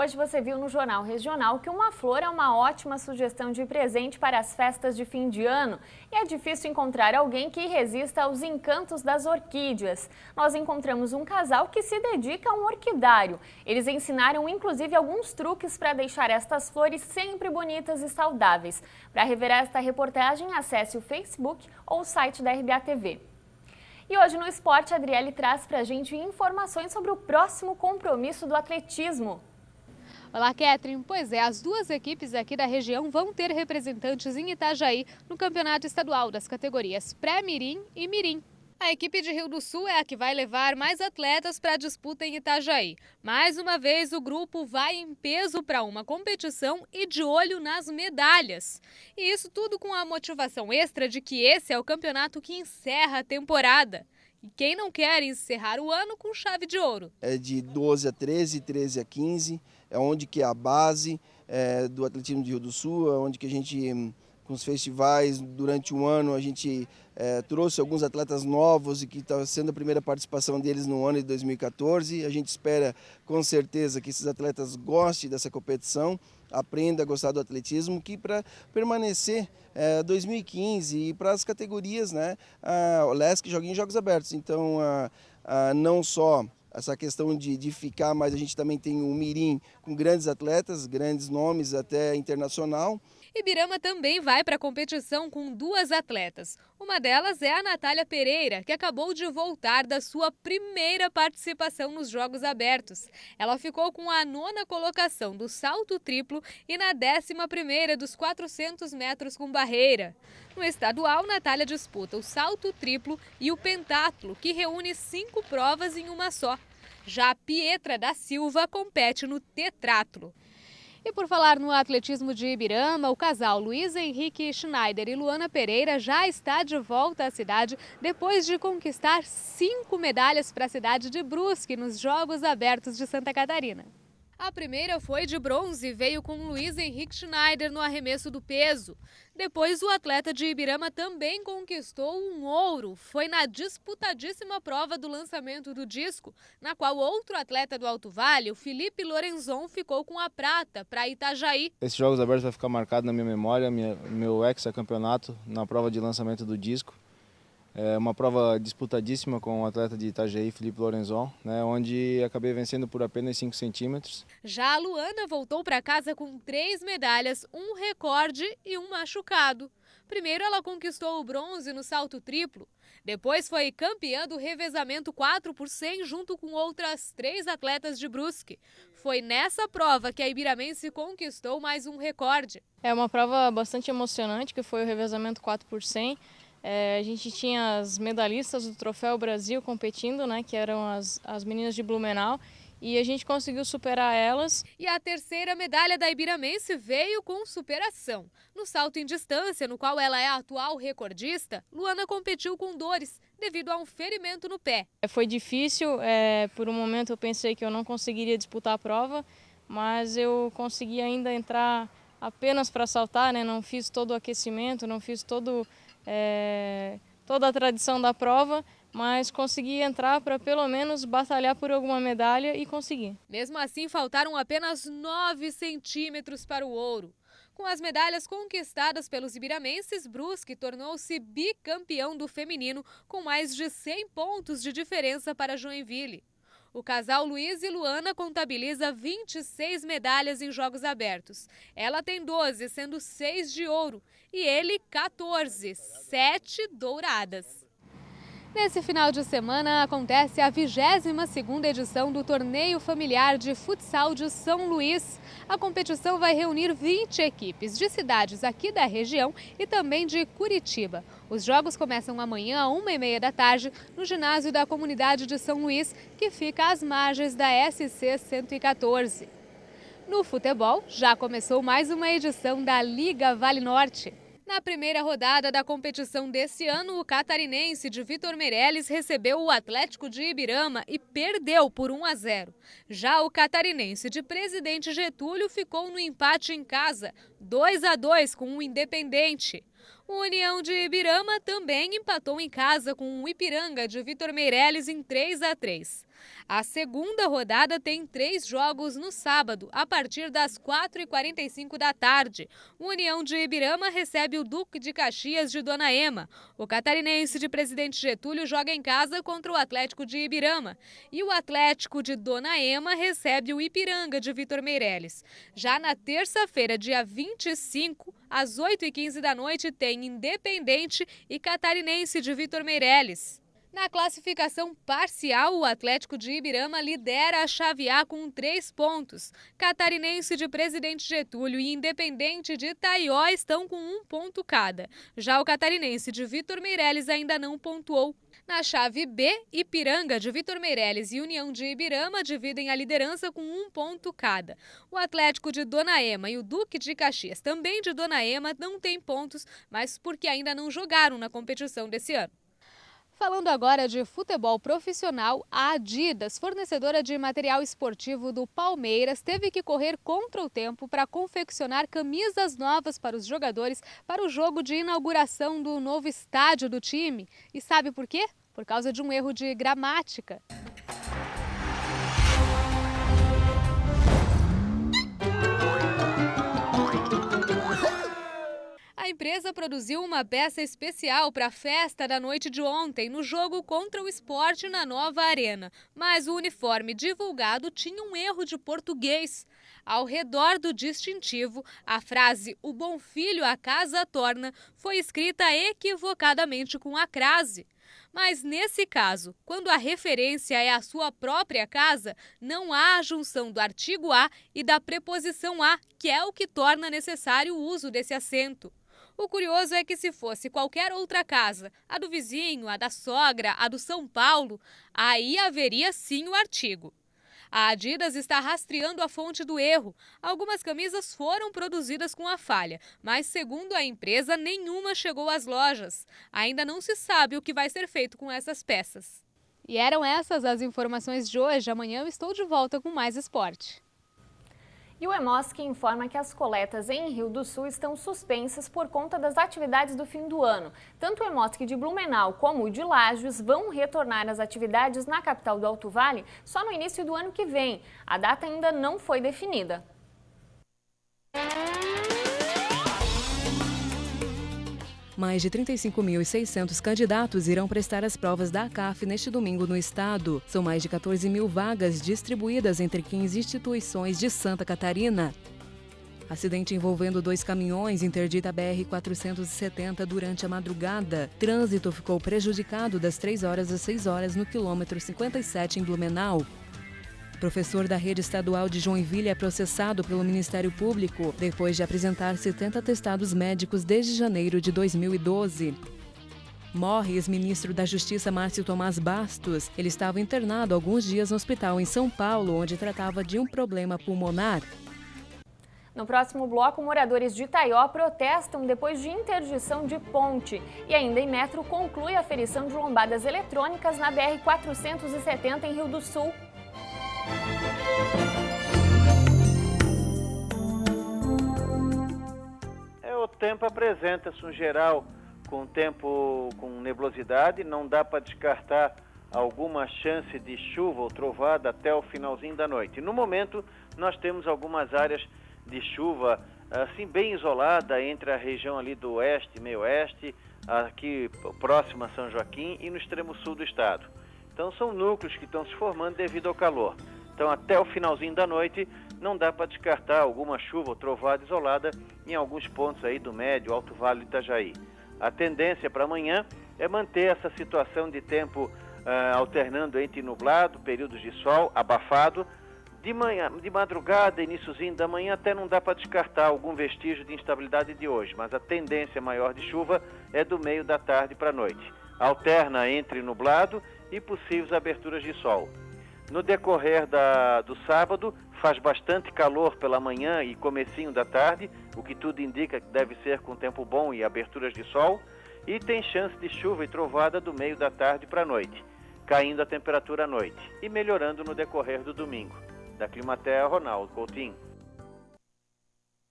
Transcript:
Hoje você viu no Jornal Regional que uma flor é uma ótima sugestão de presente para as festas de fim de ano e é difícil encontrar alguém que resista aos encantos das orquídeas. Nós encontramos um casal que se dedica a um orquidário. Eles ensinaram inclusive alguns truques para deixar estas flores sempre bonitas e saudáveis. Para rever esta reportagem, acesse o Facebook ou o site da RBA TV. E hoje no Esporte, a Adriele traz para a gente informações sobre o próximo compromisso do atletismo. Olá, Catherine. Pois é, as duas equipes aqui da região vão ter representantes em Itajaí no campeonato estadual das categorias pré-mirim e mirim. A equipe de Rio do Sul é a que vai levar mais atletas para a disputa em Itajaí. Mais uma vez, o grupo vai em peso para uma competição e de olho nas medalhas. E isso tudo com a motivação extra de que esse é o campeonato que encerra a temporada. E quem não quer encerrar o ano com chave de ouro? É de 12 a 13, 13 a 15, é onde que é a base do atletismo de Rio do Sul, é onde que a gente, com os festivais, durante um ano, a gente trouxe alguns atletas novos e que está sendo a primeira participação deles no ano de 2014. A gente espera, com certeza, que esses atletas gostem dessa competição, aprenda a gostar do atletismo, que para permanecer 2015 e para as categorias, né, o LESC joga em jogos abertos, então não só essa questão de ficar, mas a gente também tem o mirim com grandes atletas, grandes nomes até internacional. Ibirama também vai para a competição com duas atletas. Uma delas é a Natália Pereira, que acabou de voltar da sua primeira participação nos Jogos Abertos. Ela ficou com a 9ª colocação do salto triplo e na 11ª dos 400 metros com barreira. No estadual, Natália disputa o salto triplo e o pentatlo, que reúne 5 provas em uma só. Já a Pietra da Silva compete no tetratlo. E por falar no atletismo de Ibirama, o casal Luiz Henrique Schneider e Luana Pereira já está de volta à cidade depois de conquistar 5 medalhas para a cidade de Brusque nos Jogos Abertos de Santa Catarina. A primeira foi de bronze e veio com Luiz Henrique Schneider no arremesso do peso. Depois, o atleta de Ibirama também conquistou um ouro. Foi na disputadíssima prova do lançamento do disco, na qual outro atleta do Alto Vale, o Felipe Lorenzon, ficou com a prata para Itajaí. Esses Jogos Abertos vai ficar marcado na minha memória, meu hexacampeonato na prova de lançamento do disco. É uma prova disputadíssima com o atleta de Itajaí, Felipe Lorenzon, né, onde acabei vencendo por apenas 5 centímetros. Já a Luana voltou para casa com 3 medalhas, um recorde e um machucado. Primeiro ela conquistou o bronze no salto triplo, depois foi campeã do revezamento 4x100 junto com outras 3 atletas de Brusque. Foi nessa prova que a ibiramense conquistou mais um recorde. É uma prova bastante emocionante, que foi o revezamento 4x100. A gente tinha as medalhistas do Troféu Brasil competindo, né, que eram as meninas de Blumenau, e a gente conseguiu superar elas. E a terceira medalha da ibiramense veio com superação. No salto em distância, no qual ela é a atual recordista, Luana competiu com dores devido a um ferimento no pé. Foi difícil, por um momento eu pensei que eu não conseguiria disputar a prova, mas eu consegui ainda entrar apenas para saltar, né? Não fiz todo o aquecimento, não fiz toda a tradição da prova, mas consegui entrar para pelo menos batalhar por alguma medalha e consegui. Mesmo assim, faltaram apenas 9 centímetros para o ouro. Com as medalhas conquistadas pelos ibiramenses, Brusque tornou-se bicampeão do feminino com mais de 100 pontos de diferença para Joinville. O casal Luiz e Luana contabiliza 26 medalhas em Jogos Abertos. Ela tem 12, sendo 6 de ouro, e ele 14, 7 douradas. Nesse final de semana acontece a 22ª edição do Torneio Familiar de Futsal de São Luís. A competição vai reunir 20 equipes de cidades aqui da região e também de Curitiba. Os jogos começam amanhã, às 1h30 da tarde, no ginásio da comunidade de São Luís, que fica às margens da SC 114. No futebol, já começou mais uma edição da Liga Vale Norte. Na primeira rodada da competição desse ano, o catarinense de Vitor Meirelles recebeu o Atlético de Ibirama e perdeu por 1-0. Já o catarinense de Presidente Getúlio ficou no empate em casa, 2-2 com o Independente. O União de Ibirama também empatou em casa com o Ipiranga de Vitor Meirelles em 3-3. A segunda rodada tem 3 jogos no sábado, a partir das 4h45 da tarde. O União de Ibirama recebe o Duque de Caxias de Dona Ema. O Catarinense de Presidente Getúlio joga em casa contra o Atlético de Ibirama. E o Atlético de Dona Ema recebe o Ipiranga de Vitor Meireles. Já na terça-feira, dia 25, às 8h15 da noite, tem Independente e Catarinense de Vitor Meireles. Na classificação parcial, o Atlético de Ibirama lidera a chave A com 3 pontos. Catarinense de Presidente Getúlio e Independente de Itaió estão com 1 ponto cada. Já o Catarinense de Vitor Meireles ainda não pontuou. Na chave B, Ipiranga de Vitor Meireles e União de Ibirama dividem a liderança com 1 ponto cada. O Atlético de Dona Ema e o Duque de Caxias, também de Dona Ema, não têm pontos, mas porque ainda não jogaram na competição desse ano. Falando agora de futebol profissional, a Adidas, fornecedora de material esportivo do Palmeiras, teve que correr contra o tempo para confeccionar camisas novas para os jogadores para o jogo de inauguração do novo estádio do time. E sabe por quê? Por causa de um erro de gramática. A empresa produziu uma peça especial para a festa da noite de ontem, no jogo contra o Sport na nova arena. Mas o uniforme divulgado tinha um erro de português. Ao redor do distintivo, a frase "o bom filho a casa torna" foi escrita equivocadamente com a crase. Mas nesse caso, quando a referência é a sua própria casa, não há a junção do artigo a e da preposição a, que é o que torna necessário o uso desse acento. O curioso é que se fosse qualquer outra casa, a do vizinho, a da sogra, a do São Paulo, aí haveria sim o artigo. A Adidas está rastreando a fonte do erro. Algumas camisas foram produzidas com a falha, mas segundo a empresa, nenhuma chegou às lojas. Ainda não se sabe o que vai ser feito com essas peças. E eram essas as informações de hoje. Amanhã eu estou de volta com mais esporte. E o EMOSC informa que as coletas em Rio do Sul estão suspensas por conta das atividades do fim do ano. Tanto o EMOSC de Blumenau como o de Lages vão retornar às atividades na capital do Alto Vale só no início do ano que vem. A data ainda não foi definida. Mais de 35.600 candidatos irão prestar as provas da ACAF neste domingo no estado. São mais de 14 mil vagas distribuídas entre 15 instituições de Santa Catarina. Acidente envolvendo 2 caminhões interdita a BR-470 durante a madrugada. Trânsito ficou prejudicado das 3 horas às 6 horas no quilômetro 57 em Blumenau. Professor da rede estadual de Joinville é processado pelo Ministério Público depois de apresentar 70 atestados médicos desde janeiro de 2012. Morre ex-ministro da Justiça Márcio Tomás Bastos. Ele estava internado há alguns dias no hospital em São Paulo, onde tratava de um problema pulmonar. No próximo bloco, moradores de Itaió protestam depois de interdição de ponte. E ainda em Metro conclui a aferição de lombadas eletrônicas na BR-470 em Rio do Sul. O tempo apresenta-se um geral com tempo com nebulosidade, não dá para descartar alguma chance de chuva ou trovada até o finalzinho da noite. No momento, nós temos algumas áreas de chuva assim bem isolada entre a região ali do oeste, meio oeste, aqui próxima a São Joaquim e no extremo sul do estado. Então são núcleos que estão se formando devido ao calor. Então até o finalzinho da noite não dá para descartar alguma chuva ou trovada isolada em alguns pontos aí do médio, Alto Vale do Itajaí. A tendência para amanhã é manter essa situação de tempo alternando entre nublado, períodos de sol, abafado. De manhã, de madrugada, iniciozinho da manhã, até não dá para descartar algum vestígio de instabilidade de hoje, mas a tendência maior de chuva é do meio da tarde para a noite. Alterna entre nublado e possíveis aberturas de sol. No decorrer do sábado, faz bastante calor pela manhã e comecinho da tarde, o que tudo indica que deve ser com tempo bom e aberturas de sol, e tem chance de chuva e trovada do meio da tarde para a noite, caindo a temperatura à noite e melhorando no decorrer do domingo. Da Climaterra, Ronaldo Coutinho.